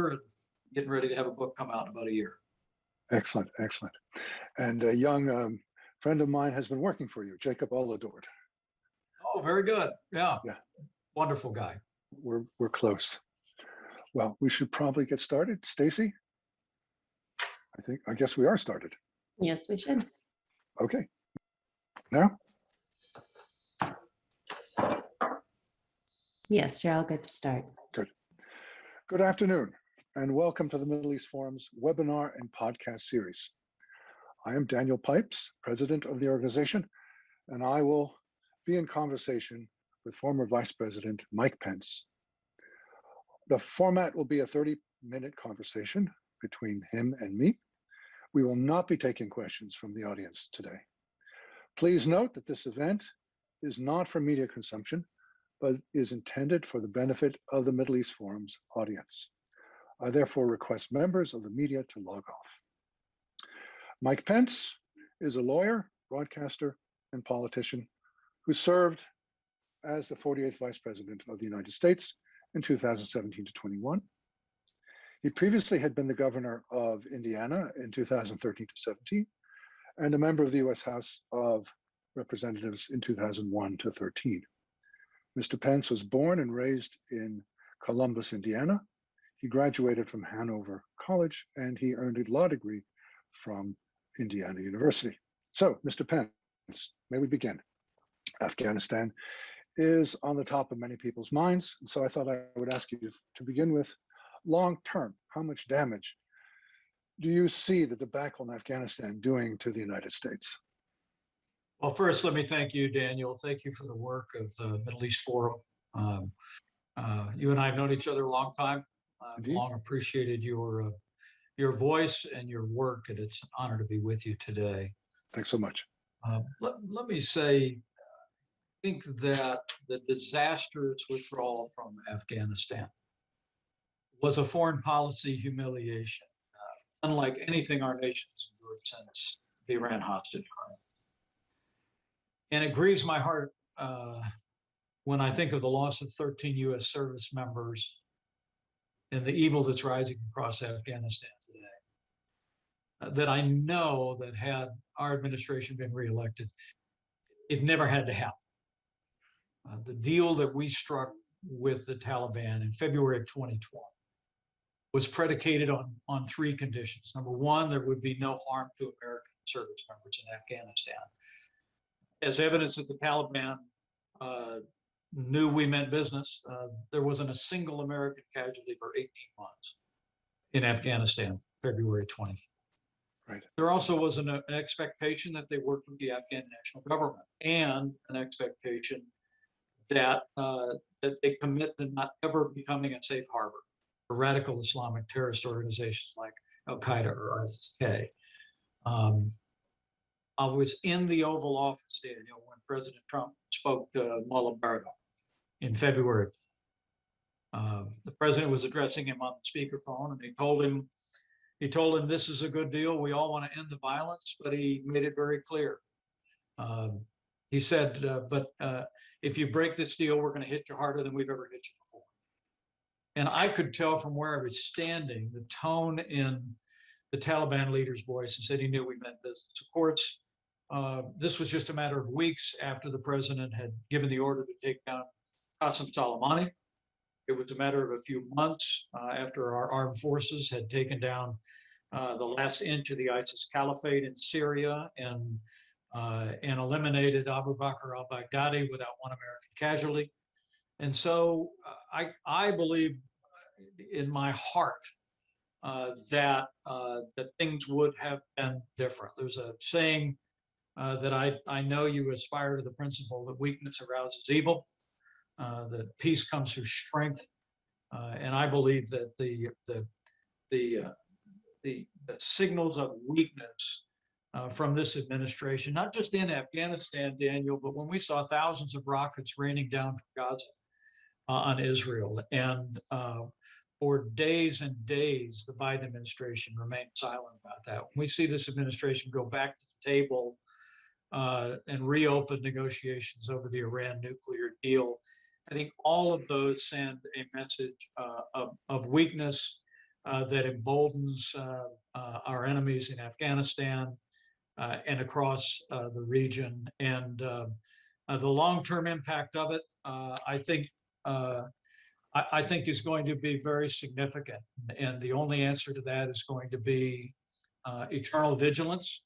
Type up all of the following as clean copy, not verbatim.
author and getting ready to have a book come out in about a year. Excellent, excellent. And a young friend of mine has been working for you, Jacob Oladord. Oh, very good. Yeah. Wonderful guy. We're close. Well, we should probably get started. Stacy? I guess we are started. Yes, we should. Okay. Now? Yes, you're all good to start. Good. Good afternoon, and welcome to the Middle East Forum's webinar and podcast series. I am Daniel Pipes, president of the organization, and I will be in conversation with former Vice President Mike Pence. The format will be a 30-minute conversation between him and me. We will not be taking questions from the audience today. Please note that this event is not for media consumption, but is intended for the benefit of the Middle East Forum's audience. I therefore request members of the media to log off. Mike Pence is a lawyer, broadcaster, and politician who served as the 48th Vice President of the United States in 2017 to 21. He previously had been the governor of Indiana in 2013 to 17, and a member of the U.S. House of Representatives in 2001 to 13. Mr. Pence was born and raised in Columbus, Indiana. He graduated from Hanover College, and he earned a law degree from Indiana University. So, Mr. Pence, may we begin? Afghanistan is on the top of many people's minds, and so I thought I would ask you to begin with long term, how much damage do you see the debacle in Afghanistan doing to the United States? Well, first, let me thank you, Daniel. Thank you for the work of the Middle East Forum. You and I have known each other a long time. I've long appreciated your voice and your work, and it's an honor to be with you today. Thanks so much. Let me say, I think that the disastrous withdrawal from Afghanistan was a foreign policy humiliation, unlike anything our nation has endured since the Iran hostage crisis. And it grieves my heart when I think of the loss of 13 U.S. service members and the evil that's rising across Afghanistan today. That I know that had our administration been reelected, it never had to happen. The deal that we struck with the Taliban in February of 2020 was predicated on three conditions. Number one, there would be no harm to American service members in Afghanistan. As evidence that the Taliban knew we meant business, there wasn't a single American casualty for 18 months in Afghanistan, February 24th. Right. There also was an expectation that they worked with the Afghan national government, and an expectation that they commit to not ever becoming a safe harbor for radical Islamic terrorist organizations like Al-Qaeda or ISIS-K. I was in the Oval Office, Daniel, when President Trump spoke to Mullah Baradar in February. The president was addressing him on the speakerphone, and he told him this is a good deal. We all want to end the violence, but he made it very clear. He said, but if you break this deal, we're going to hit you harder than we've ever hit you before. And I could tell from where I was standing, the tone in the Taliban leader's voice, and said he knew we meant business. Of course, this was just a matter of weeks after the president had given the order to take down Qasem Soleimani. It was a matter of a few months after our armed forces had taken down the last inch of the ISIS caliphate in Syria and eliminated Abu Bakr al-Baghdadi without one American casualty. And so I believe in my heart that things would have been different. There's a saying that I know you aspire to the principle that weakness arouses evil, that peace comes through strength, and I believe that the signals of weakness from this administration, not just in Afghanistan, Daniel, but when we saw thousands of rockets raining down from Gaza on Israel, and for days and days, the Biden administration remained silent about that. When we see this administration go back to the table and reopen negotiations over the Iran nuclear deal, I think all of those send a message of weakness that emboldens our enemies in Afghanistan and across the region. And the long-term impact of it, I think is going to be very significant. And the only answer to that is going to be eternal vigilance.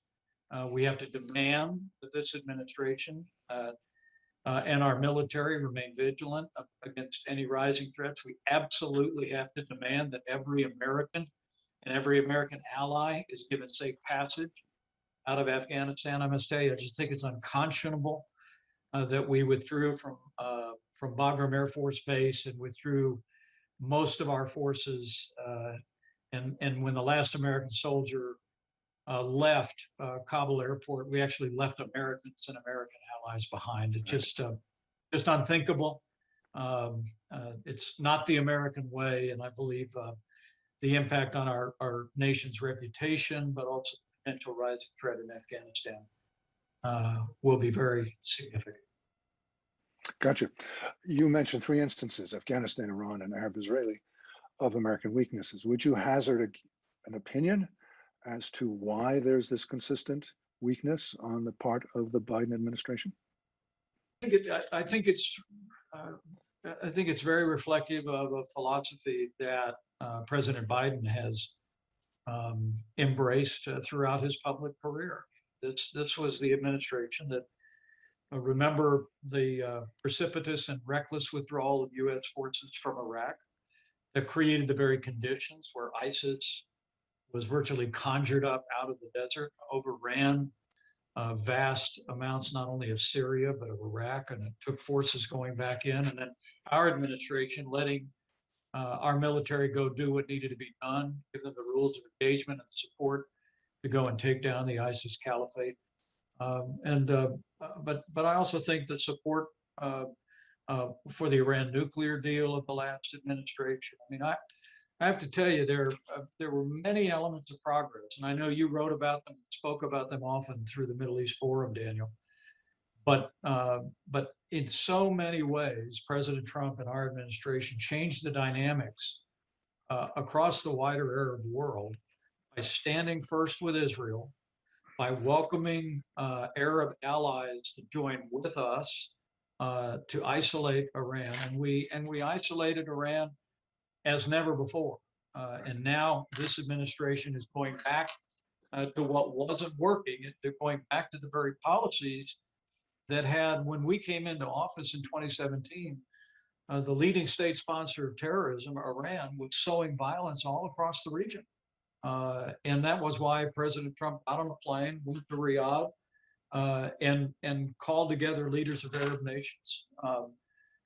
We have to demand that this administration and our military remain vigilant against any rising threats. We absolutely have to demand that every American and every American ally is given safe passage out of Afghanistan. I must tell you, I just think it's unconscionable that we withdrew from Bagram Air Force Base and withdrew most of our forces. And when the last American soldier left Kabul airport, we actually left Americans and American allies behind. It's just unthinkable. It's not the American way, and I believe the impact on our nation's reputation, but also potential rising threat in Afghanistan will be very significant. Gotcha. You mentioned three instances, Afghanistan, Iran, and Arab-Israeli, of American weaknesses. Would you hazard an opinion as to why there's this consistent weakness on the part of the Biden administration? I think it's very reflective of a philosophy that President Biden has embraced throughout his public career. This was the administration that remember the precipitous and reckless withdrawal of U.S. forces from Iraq that created the very conditions where ISIS was virtually conjured up out of the desert, overran vast amounts not only of Syria, but of Iraq, and it took forces going back in. And then our administration letting our military go do what needed to be done, give them the rules of engagement and support to go and take down the ISIS caliphate. But I also think that support for the Iran nuclear deal of the last administration. I mean, I have to tell you, there were many elements of progress, and I know you wrote about them, spoke about them often through the Middle East Forum, Daniel. But in so many ways, President Trump and our administration changed the dynamics across the wider Arab world by standing first with Israel, by welcoming Arab allies to join with us to isolate Iran, and we isolated Iran as never before. And now this administration is going back to what wasn't working. They're going back to the very policies that had, when we came into office in 2017, the leading state sponsor of terrorism, Iran, was sowing violence all across the region. And that was why President Trump got on a plane, went to Riyadh, and called together leaders of Arab nations,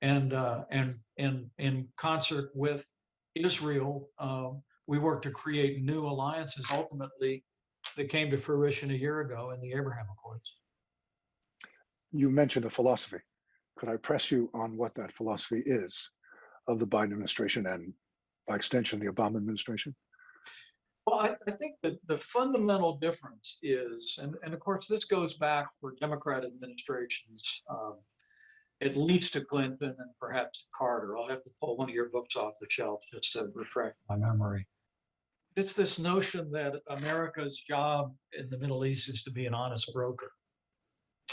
and in concert with Israel, we worked to create new alliances ultimately that came to fruition a year ago in the Abraham Accords. You mentioned a philosophy. Could I press you on what that philosophy is of the Biden administration and, by extension, the Obama administration? Well, I think that the fundamental difference is, and of course, this goes back for Democrat administrations, at least to Clinton and perhaps to Carter. I'll have to pull one of your books off the shelf just to refresh my memory. It's this notion that America's job in the Middle East is to be an honest broker.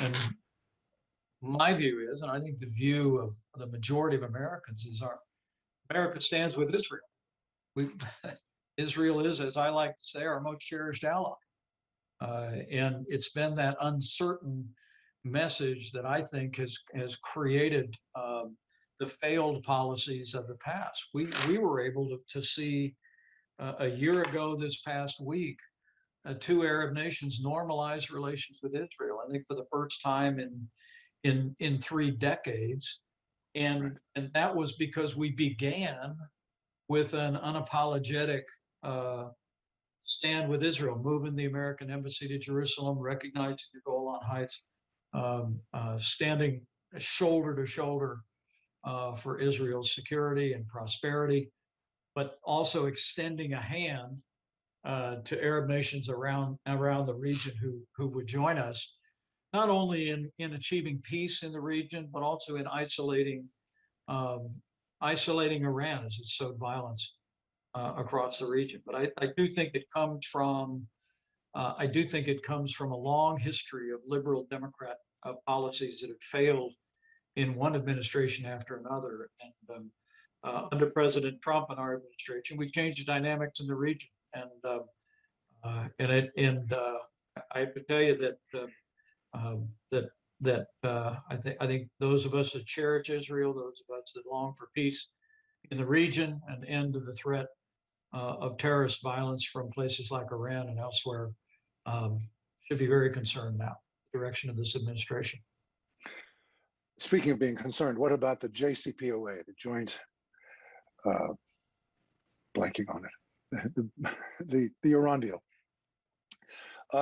And my view is, and I think the view of the majority of Americans is, America stands with Israel. Israel is, as I like to say, our most cherished ally. And it's been that uncertain message that I think has created the failed policies of the past. We were able to see a year ago this past week, two Arab nations normalize relations with Israel. I think for the first time in 3 decades, and that was because we began with an unapologetic stand with Israel, moving the American embassy to Jerusalem, recognizing the Golan Heights, standing shoulder to shoulder for Israel's security and prosperity, but also extending a hand to Arab nations around the region who would join us, not only in achieving peace in the region, but also in isolating Iran as it sowed violence across the region. But I do think it comes from a long history of liberal Democrat policies that have failed in one administration after another. And under President Trump and our administration, we changed the dynamics in the region. And I have to tell you that I think those of us that cherish Israel, those of us that long for peace in the region and end to the threat of terrorist violence from places like Iran and elsewhere, should be very concerned now, the direction of this administration. Speaking of being concerned, what about the JCPOA, the joint, blanking on it, the Iran deal?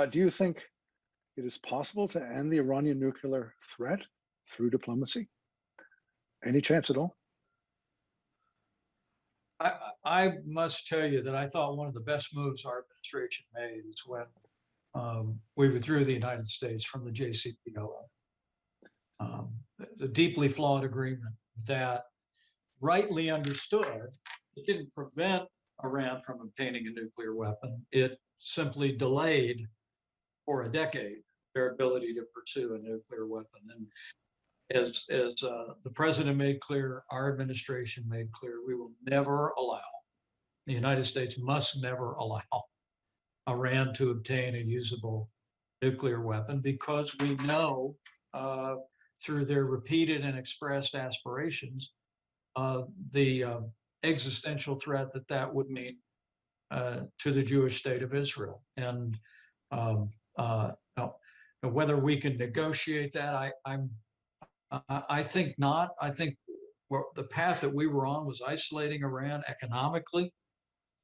Do you think it is possible to end the Iranian nuclear threat through diplomacy? Any chance at all? I must tell you that I thought one of the best moves our administration made is when we withdrew the United States from the JCPOA. The deeply flawed agreement that, rightly understood, it didn't prevent Iran from obtaining a nuclear weapon. It simply delayed for a decade their ability to pursue a nuclear weapon. And as the president made clear, our administration made clear, we will never allow, the United States must never allow Iran to obtain a usable nuclear weapon, because we know through their repeated and expressed aspirations, the existential threat that would mean to the Jewish state of Israel. And whether we can negotiate that, I think not. I think the path that we were on was isolating Iran economically,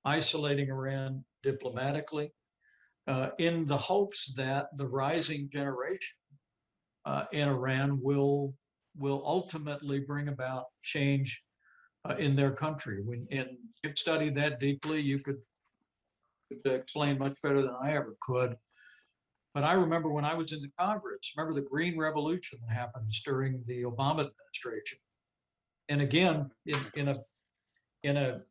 isolating Iran diplomatically, in the hopes that the rising generation in Iran will ultimately bring about change in their country. And you've studied that deeply, you could explain much better than I ever could. But I remember when I was in the Congress, remember the Green Revolution that happened during the Obama administration. And again, in a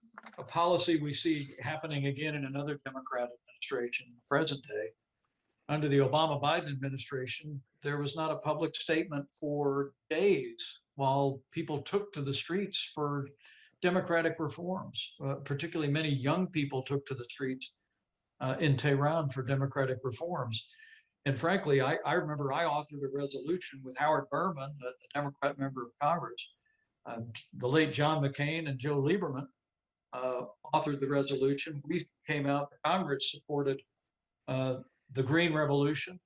policy we see happening again in another Democrat administration in the present day, under the Obama-Biden administration, there was not a public statement for days while people took to the streets for democratic reforms. Particularly many young people took to the streets in Tehran for democratic reforms. And frankly, I remember I authored a resolution with Howard Berman, a Democrat member of Congress. The late John McCain and Joe Lieberman authored the resolution. We came out, Congress supported the Green Revolution,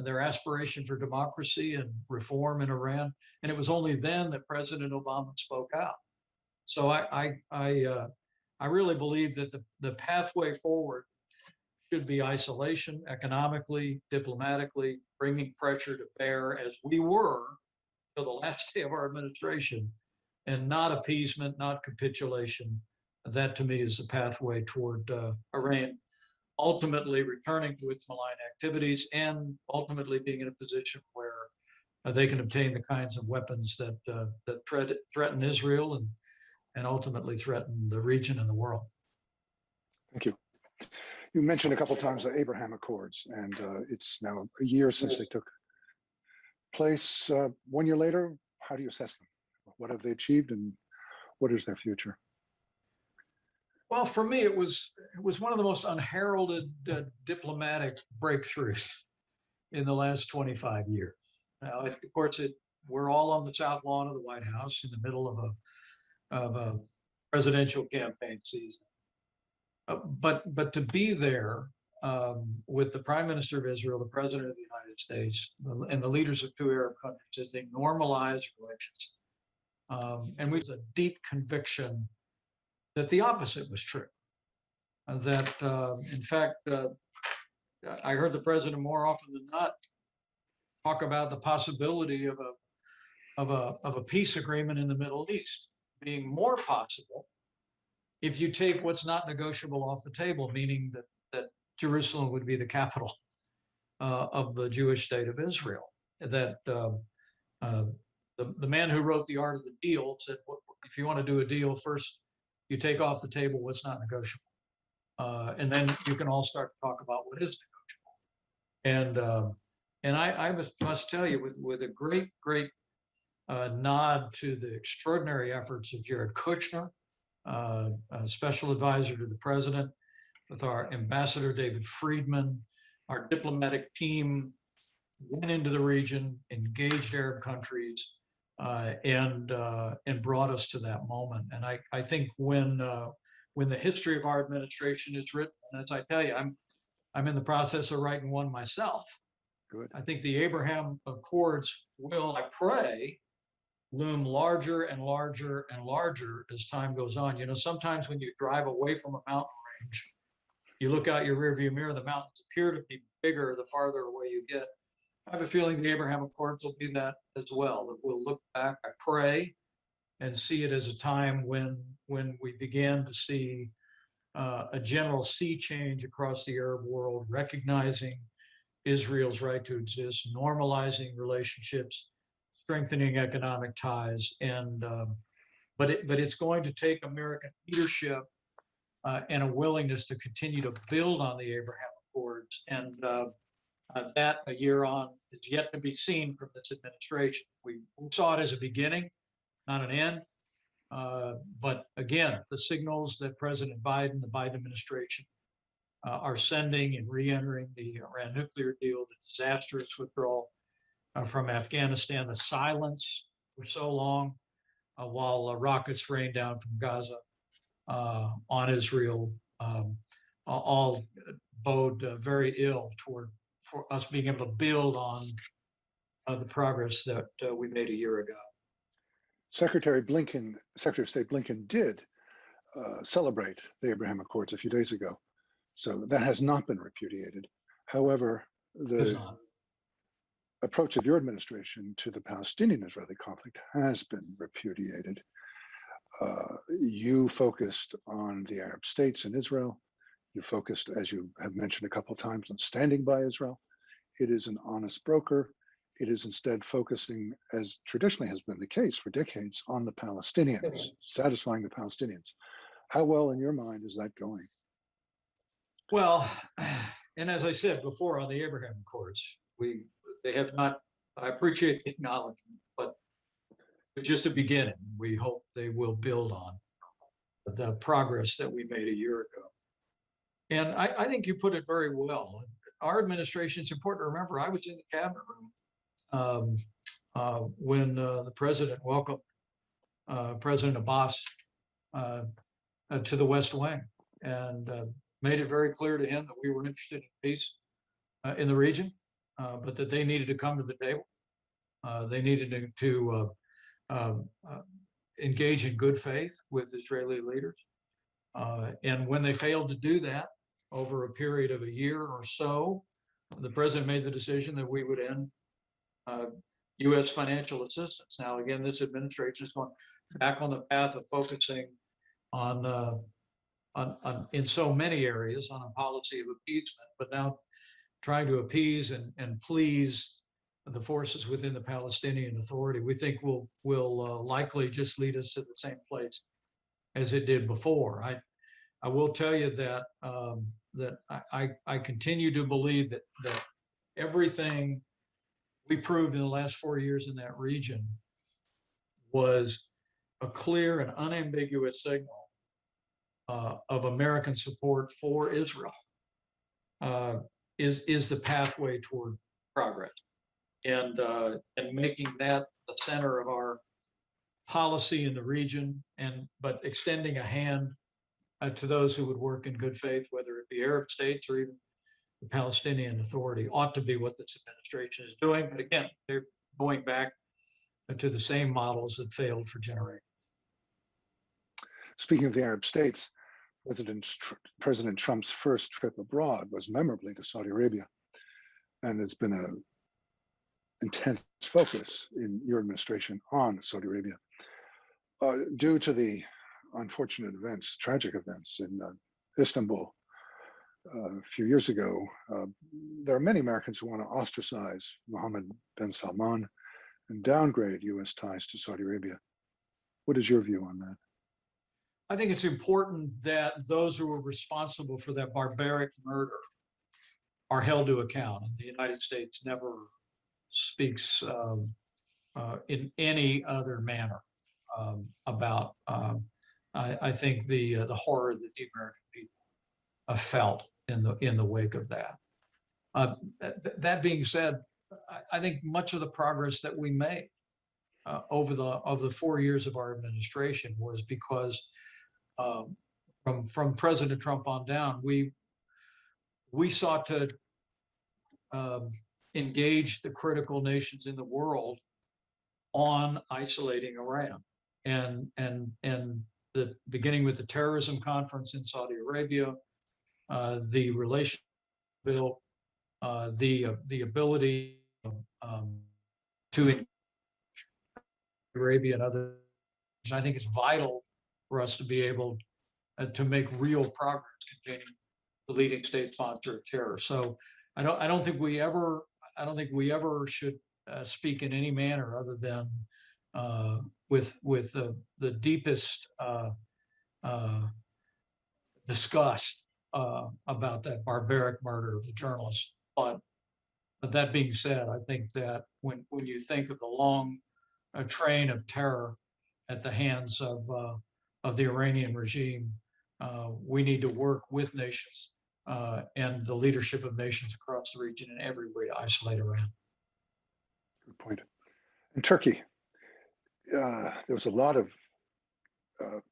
their aspiration for democracy and reform in Iran. And it was only then that President Obama spoke out. So I really believe that the pathway forward should be isolation, economically, diplomatically, bringing pressure to bear, as we were till the last day of our administration, and not appeasement, not capitulation. That to me is the pathway toward Iran ultimately returning to its malign activities and ultimately being in a position where they can obtain the kinds of weapons that threaten Israel and ultimately threaten the region and the world. Thank you. You mentioned a couple of times the Abraham Accords, and it's now a year since they took place. 1 year later, how do you assess them? What have they achieved, and what is their future? Well, for me, it was one of the most unheralded diplomatic breakthroughs in the last 25 years. Now, of course, we're all on the South Lawn of the White House in the middle of a presidential campaign season. But to be there with the Prime Minister of Israel, the President of the United States, and the leaders of two Arab countries as they normalized relations, and we have a deep conviction that the opposite was true. That in fact, I heard the president more often than not talk about the possibility of a peace agreement in the Middle East being more possible if you take what's not negotiable off the table, meaning that Jerusalem would be the capital of the Jewish state of Israel. That the man who wrote The Art of the Deal said, if you want to do a deal, first you take off the table what's not negotiable. And then you can all start to talk about what is negotiable. And I must tell you, with a great nod to the extraordinary efforts of Jared Kushner, special advisor to the president, with our ambassador David Friedman, our diplomatic team went into the region, engaged Arab countries, and brought us to that moment. And I think when the history of our administration is written, and as I tell you, I'm in the process of writing one myself. Good. I think the Abraham Accords will, I pray, loom larger and larger and larger as time goes on. You know, sometimes when you drive away from a mountain range, you look out your rearview mirror, the mountains appear to be bigger the farther away you get. I have a feeling the Abraham Accords will be that as well, that we'll look back, I pray, and see it as a time when we began to see a general sea change across the Arab world, recognizing Israel's right to exist, normalizing relationships, strengthening economic ties, but it's going to take American leadership and a willingness to continue to build on the Abraham Accords, and that a year on is yet to be seen from this administration. We saw it as a beginning, not an end. But again, the signals that President Biden, the Biden administration, are sending in re-entering the Iran nuclear deal, the disastrous withdrawal from Afghanistan, the silence for so long while rockets rain down from Gaza on Israel, all bode very ill for us being able to build on the progress that we made a year ago. Secretary of State Blinken did celebrate the Abraham Accords a few days ago. So that has not been repudiated. However, the approach of your administration to the Palestinian-Israeli conflict has been repudiated. You focused on the Arab states and Israel. You focused, as you have mentioned a couple of times, on standing by Israel. It is an honest broker. It is instead focusing, as traditionally has been the case for decades, on the Palestinians, satisfying the Palestinians. How well, in your mind, is that going? Well, and as I said before on the Abraham Accords, they have not, I appreciate the acknowledgement, but it's just a beginning. We hope they will build on the progress that we made a year ago. And I think you put it very well. Our administration, it's important to remember, I was in the cabinet room when the president welcomed President Abbas to the West Wing, and made it very clear to him that we were interested in peace in the region, but that they needed to come to the table. They needed to engage in good faith with Israeli leaders. And when they failed to do that over a period of a year or so, the president made the decision that we would end U.S. financial assistance. Now, again, this administration is going back on the path of focusing on in so many areas on a policy of appeasement, but now trying to appease and please the forces within the Palestinian Authority, we think will likely just lead us to the same place as it did before. I will tell you that that I continue to believe that everything we proved in the last 4 years in that region was a clear and unambiguous signal of American support for Israel is the pathway toward progress, and making that the center of our policy in the region, but extending a hand to those who would work in good faith, whether it be Arab states or even the Palestinian Authority, ought to be what this administration is doing. But again, they're going back to the same models that failed for generations. Speaking of the Arab states, President Trump's first trip abroad was memorably to Saudi Arabia, and there's been an intense focus in your administration on Saudi Arabia. Due to the unfortunate events, tragic events in Istanbul a few years ago, there are many Americans who want to ostracize Mohammed bin Salman and downgrade U.S. ties to Saudi Arabia. What is your view on that? I think it's important that those who were responsible for that barbaric murder are held to account. And the United States never speaks in any other manner about. I think the horror that the American people felt in the wake of that. That being said, I think much of the progress that we made over the 4 years of our administration was because from President Trump on down, we sought to engage the critical nations in the world on isolating Iran, and the beginning with the terrorism conference in Saudi Arabia, the relation bill, the ability to engage Arabia and others. I think it's vital for us to be able to make real progress containing the leading state sponsor of terror. So I don't think we ever should speak in any manner other than with the deepest disgust about that barbaric murder of the journalist. But that being said, I think that when you think of the long train of terror at the hands of the Iranian regime, we need to work with nations and the leadership of nations across the region in every way to isolate Iran. Good point. In Turkey, there was a lot of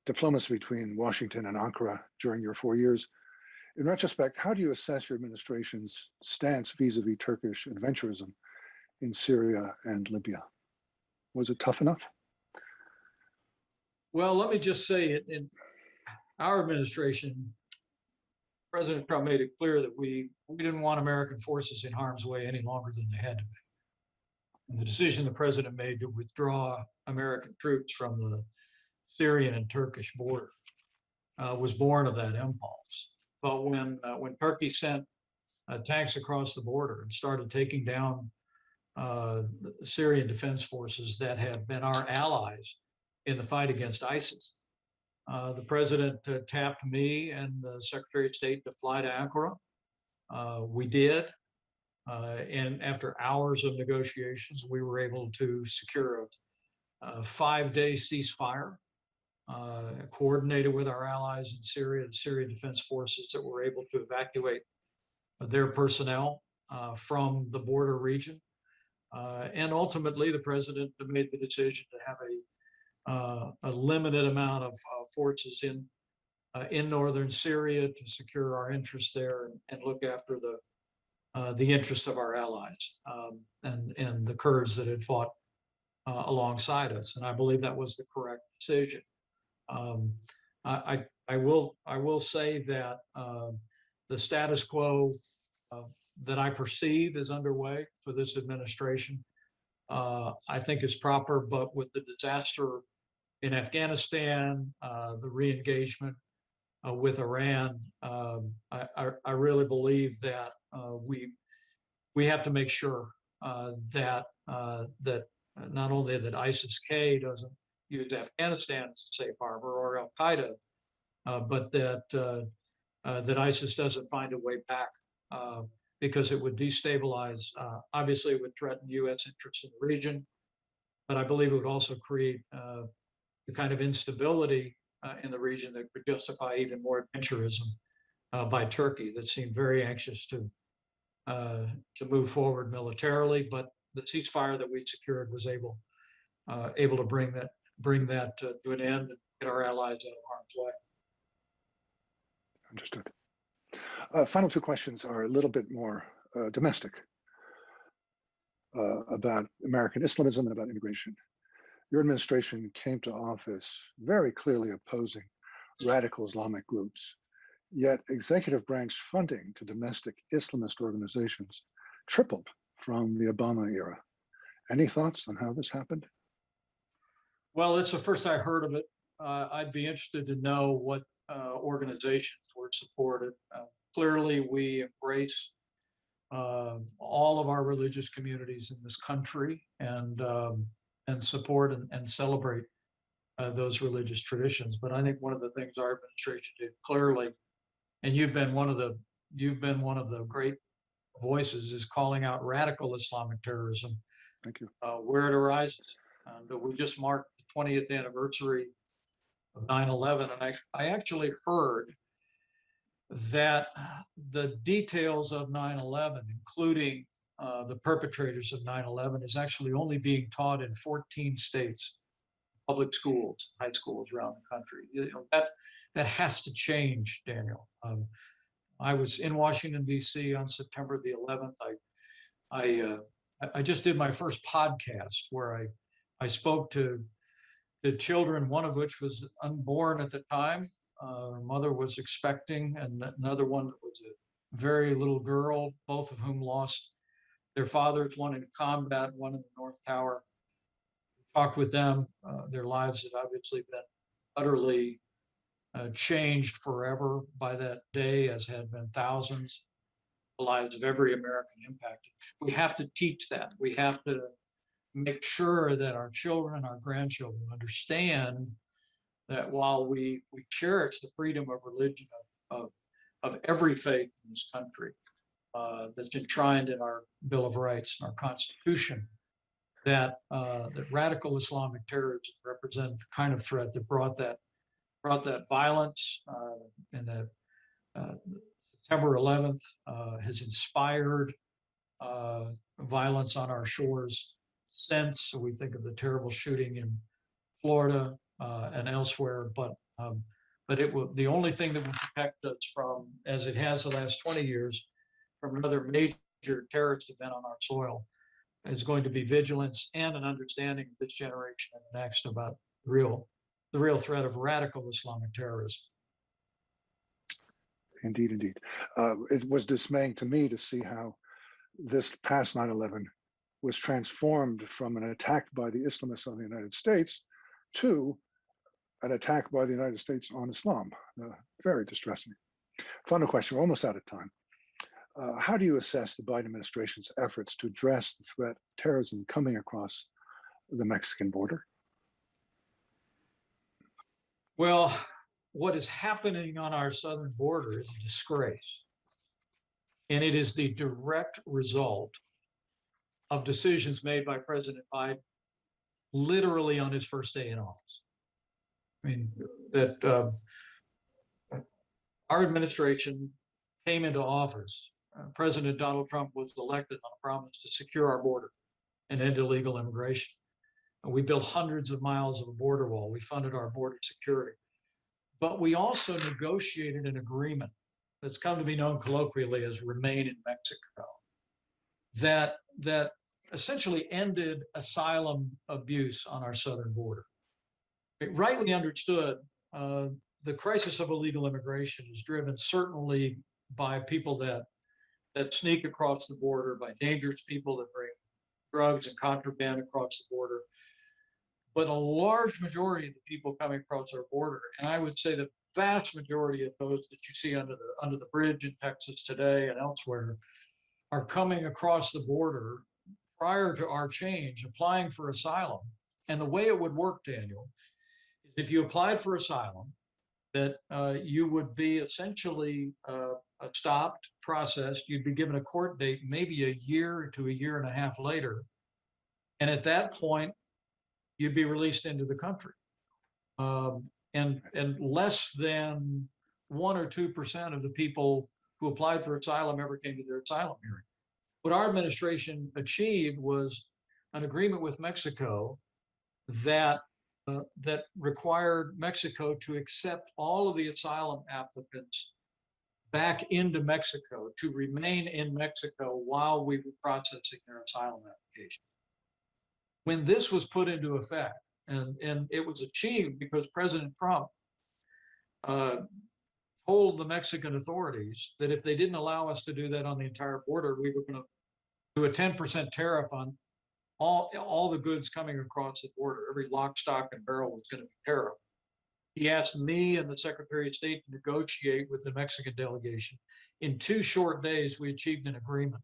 diplomacy between Washington and Ankara during your 4 years. In retrospect, how do you assess your administration's stance vis-a-vis Turkish adventurism in Syria and Libya? Was it tough enough? Well, let me just say, in our administration, President Trump made it clear that we didn't want American forces in harm's way any longer than they had to be. And the decision the president made to withdraw American troops from the Syrian and Turkish border was born of that impulse. But when Turkey sent tanks across the border and started taking down the Syrian defense forces that had been our allies in the fight against ISIS, the president tapped me and the Secretary of State to fly to Ankara. We did. And after hours of negotiations, we were able to secure a 5-day ceasefire, coordinated with our allies in Syria, the Syrian defense forces that were able to evacuate their personnel from the border region. And ultimately, the president made the decision to have a limited amount of forces in northern Syria to secure our interests there and look after the interests of our allies and the Kurds that had fought alongside us. And I believe that was the correct decision. I will say that the status quo that I perceive is underway for this administration, I think is proper, but with the disaster in Afghanistan, the re-engagement with Iran, I really believe that we have to make sure that not only that ISIS-K doesn't use Afghanistan as a safe harbor or Al Qaeda, but that ISIS doesn't find a way back because it would destabilize. Obviously, it would threaten U.S. interests in the region, but I believe it would also create the kind of instability in the region that could justify even more adventurism by Turkey that seemed very anxious to move forward militarily. But the ceasefire that we secured was able to bring that to an end and get our allies out of harm's way. Understood. Final two questions are a little bit more domestic about American Islamism and about immigration. Your administration came to office very clearly opposing radical Islamic groups, yet executive branch funding to domestic Islamist organizations tripled from the Obama era. Any thoughts on how this happened? Well, it's the first I heard of it. I'd be interested to know what organizations were supported. Clearly, we embrace all of our religious communities in this country and support and celebrate those religious traditions. But I think one of the things our administration did clearly, and you've been one of the great voices, is calling out radical Islamic terrorism. Thank you. Where it arises. And we just marked the 20th anniversary of 9/11, and I actually heard that the details of 9/11, including the perpetrators of 9/11, is actually only being taught in 14 states, public schools, high schools around the country. That has to change, Daniel. I was in Washington, D.C. on September the 11th. I just did my first podcast where I spoke to the children, one of which was unborn at the time. Her mother was expecting, and another one was a very little girl, both of whom lost their fathers, one in combat, one in the North Tower. Talked with them. Their lives had obviously been utterly changed forever by that day, as had been thousands the lives of every American impacted. We have to teach that. We have to make sure that our children and our grandchildren understand that while we cherish the freedom of religion of every faith in this country that's enshrined in our Bill of Rights and our Constitution, that radical Islamic terrorism represent the kind of threat that brought that violence, and that September 11th has inspired violence on our shores since. So we think of the terrible shooting in Florida and elsewhere, but the only thing that will protect us from, as it has the last 20 years, from another major terrorist event on our soil, is going to be vigilance and an understanding of this generation and the next about the real threat of radical Islamic terrorism. Indeed, indeed. It was dismaying to me to see how this past 9/11 was transformed from an attack by the Islamists on the United States to an attack by the United States on Islam. Very distressing. Final question, we're almost out of time. How do you assess the Biden administration's efforts to address the threat of terrorism coming across the Mexican border? Well, what is happening on our southern border is a disgrace. And it is the direct result of decisions made by President Biden literally on his first day in office. I mean, that our administration came into office. President Donald Trump was elected on a promise to secure our border and end illegal immigration. And we built hundreds of miles of a border wall. We funded our border security. But we also negotiated an agreement that's come to be known colloquially as Remain in Mexico, that essentially ended asylum abuse on our southern border. It rightly understood, the crisis of illegal immigration is driven certainly by people that sneak across the border, by dangerous people that bring drugs and contraband across the border. But a large majority of the people coming across our border, and I would say the vast majority of those that you see under the bridge in Texas today and elsewhere, are coming across the border prior to our change, applying for asylum. And the way it would work, Daniel, is if you applied for asylum, that you would be essentially stopped, processed, you'd be given a court date maybe a year to a year and a half later. And at that point, you'd be released into the country. And less than 1 or 2% of the people who applied for asylum ever came to their asylum hearing. What our administration achieved was an agreement with Mexico that required Mexico to accept all of the asylum applicants back into Mexico, to remain in Mexico while we were processing their asylum application. When this was put into effect, and it was achieved because President Trump told the Mexican authorities that if they didn't allow us to do that on the entire border, we were going to do a 10% tariff on all the goods coming across the border. Every lock, stock, and barrel was going to be tariffed. He asked me and the Secretary of State to negotiate with the Mexican delegation. In 2 short days, we achieved an agreement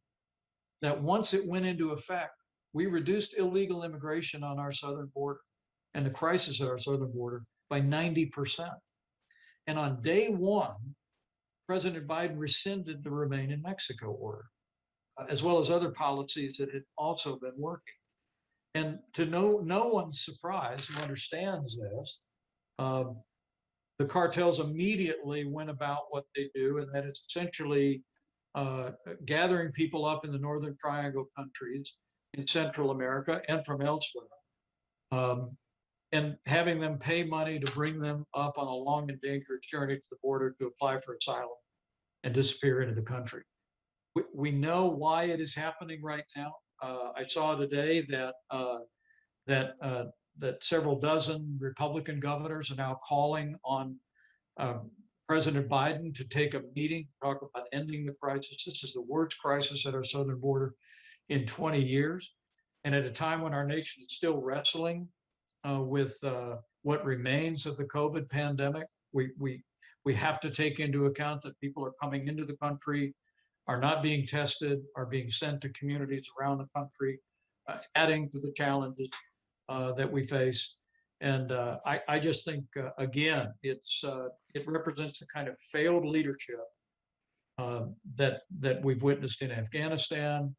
that once it went into effect, we reduced illegal immigration on our southern border and the crisis at our southern border by 90%. And on day one, President Biden rescinded the Remain in Mexico order, as well as other policies that had also been working. And to no one's surprise who understands this, the cartels immediately went about what they do, and that it's essentially gathering people up in the Northern Triangle countries in Central America and from elsewhere, and having them pay money to bring them up on a long and dangerous journey to the border to apply for asylum and disappear into the country. We know why it is happening right now. I saw today that several dozen Republican governors are now calling on President Biden to take a meeting to talk about ending the crisis. This is the worst crisis at our southern border in 20 years. And at a time when our nation is still wrestling with what remains of the COVID pandemic, we have to take into account that people are coming into the country, are not being tested, are being sent to communities around the country, adding to the challenges that we face. And I just think, again, it represents the kind of failed leadership that we've witnessed in Afghanistan,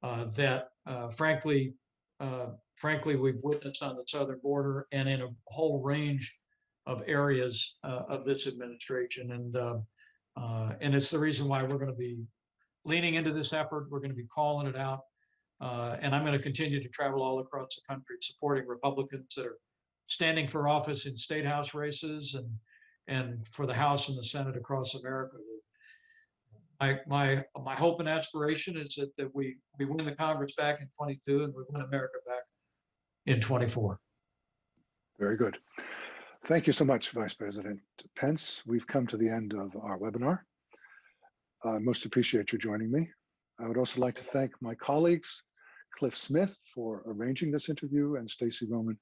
that frankly we've witnessed on the southern border and in a whole range of areas of this administration. And it's the reason why we're going to be leaning into this effort. We're going to be calling it out. And I'm going to continue to travel all across the country supporting Republicans that are standing for office in state house races and for the House and the Senate across America. My hope and aspiration is that we win the Congress back in 22 and we win America back in 24. Very good. Thank you so much, Vice President Pence. We've come to the end of our webinar. I most appreciate you joining me. I would also like to thank my colleagues, Cliff Smith for arranging this interview and Stacey Roman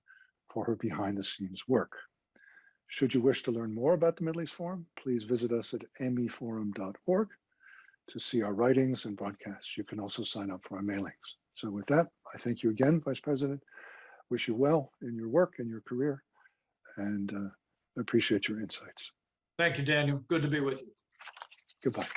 for her behind-the-scenes work. Should you wish to learn more about the Middle East Forum, please visit us at meforum.org to see our writings and broadcasts. You can also sign up for our mailings. So with that, I thank you again, Vice President. Wish you well in your work and your career, and appreciate your insights. Thank you, Daniel. Good to be with you. Goodbye.